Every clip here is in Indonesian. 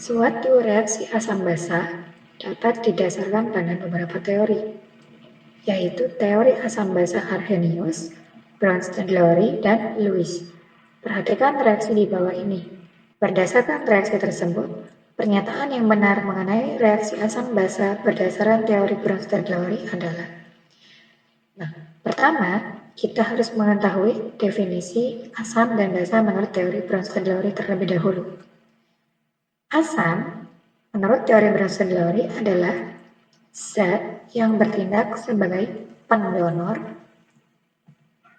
Suatu reaksi asam basa dapat didasarkan pada beberapa teori, yaitu teori asam basa Arrhenius, Bronsted-Lowry, dan Lewis. Perhatikan reaksi di bawah ini. Berdasarkan reaksi tersebut, pernyataan yang benar mengenai reaksi asam basa berdasarkan teori Bronsted-Lowry adalah: pertama, kita harus mengetahui definisi asam dan basa menurut teori Bronsted-Lowry terlebih dahulu. Asam, menurut teori Bronsted-Lowry, adalah zat yang bertindak sebagai pendonor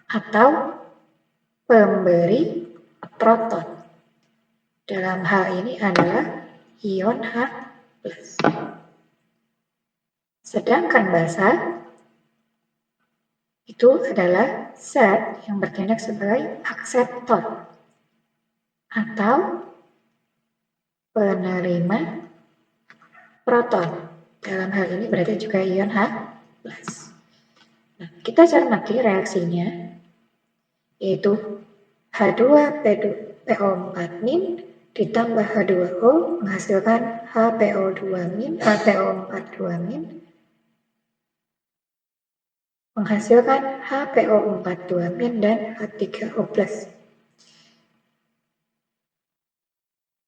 atau pemberi proton. Dalam hal ini adalah ion H+. Sedangkan basa itu adalah zat yang bertindak sebagai akseptor atau penerima proton. Dalam hal ini berarti juga ion H+. Nah, kita cermati reaksinya, yaitu H2PO4- ditambah H2O menghasilkan HPO4-, menghasilkan HPO42- dan H3O+.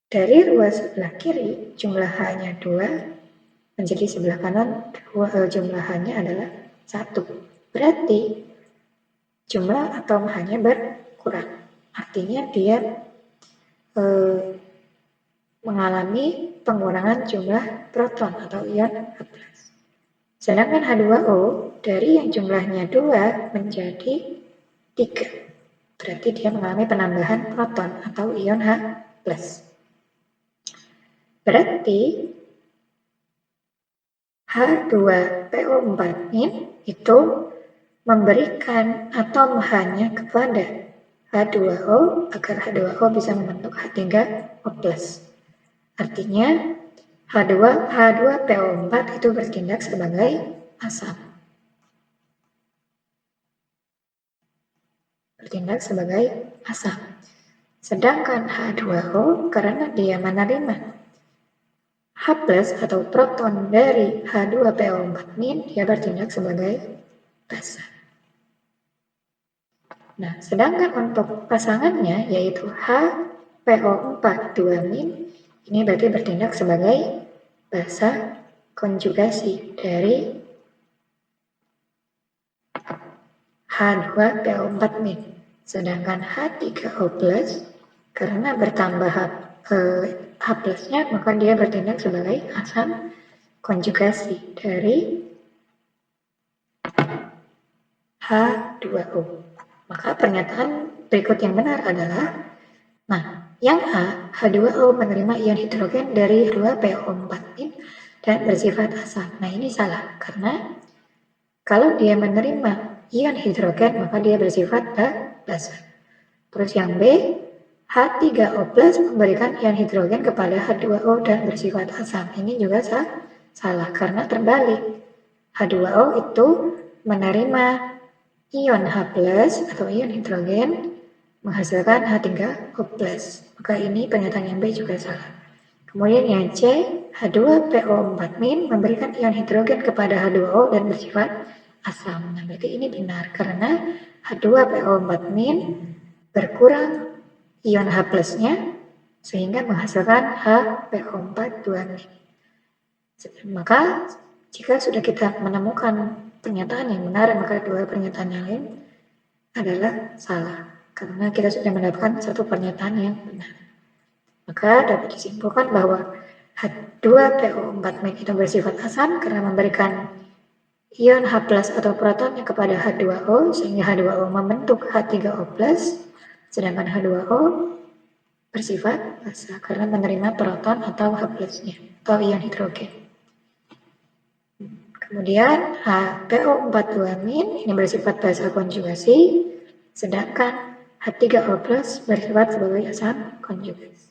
Dari ruas sebelah kiri, jumlah H-nya 2, menjadi sebelah kanan jumlah H-nya adalah 1. Berarti jumlah atom H-nya berkurang. Artinya dia mengalami pengurangan jumlah proton atau ion H+. Sedangkan H2O dari yang jumlahnya 2 menjadi 3. Berarti dia mengalami penambahan proton atau ion H+. Berarti H2PO4- itu memberikan atom H-nya kepada H2O agar H2O bisa membentuk H3O+. Artinya H2PO4 itu bertindak sebagai asam. Sedangkan H2O karena dia menerima H+ atau proton dari H2PO4-, dia bertindak sebagai basa. Nah, sedangkan untuk pasangannya yaitu HPO4-, ini berarti bertindak sebagai basa konjugasi dari H2PO4-. Sedangkan H3O+, karena bertambah H+-nya, maka dia bertindak sebagai asam konjugasi dari H2O. Maka pernyataan berikut yang benar adalah, yang H2O menerima ion hidrogen dari H2PO4- dan bersifat asam. Nah, ini salah, karena kalau dia menerima ion hidrogen, maka dia bersifat basa. Terus yang B, H3O+ memberikan ion hidrogen kepada H2O dan bersifat asam. Ini juga salah, karena terbalik. H2O itu menerima ion H+ atau ion hidrogen menghasilkan H3O+. Maka ini pernyataan yang B juga salah. Kemudian yang C, H2PO4- memberikan ion hidrogen kepada H2O dan bersifat asam. Nah, berarti ini benar karena H2PO4- berkurang ion H+-nya sehingga menghasilkan HPO4-. Maka jika sudah kita menemukan pernyataan yang benar, maka dua pernyataan yang lain adalah salah karena kita sudah mendapatkan satu pernyataan yang benar. Maka dapat disimpulkan bahwa H2PO4- itu bersifat asam karena memberikan ion H+ atau protonnya kepada H2O sehingga H2O membentuk H3O+, sedangkan H2O bersifat basa karena menerima proton atau H+-nya atau ion hidrogen. Kemudian HPO4- ini bersifat basa konjugasi, sedangkan H3O+ bersifat sebagai asam konjugasi.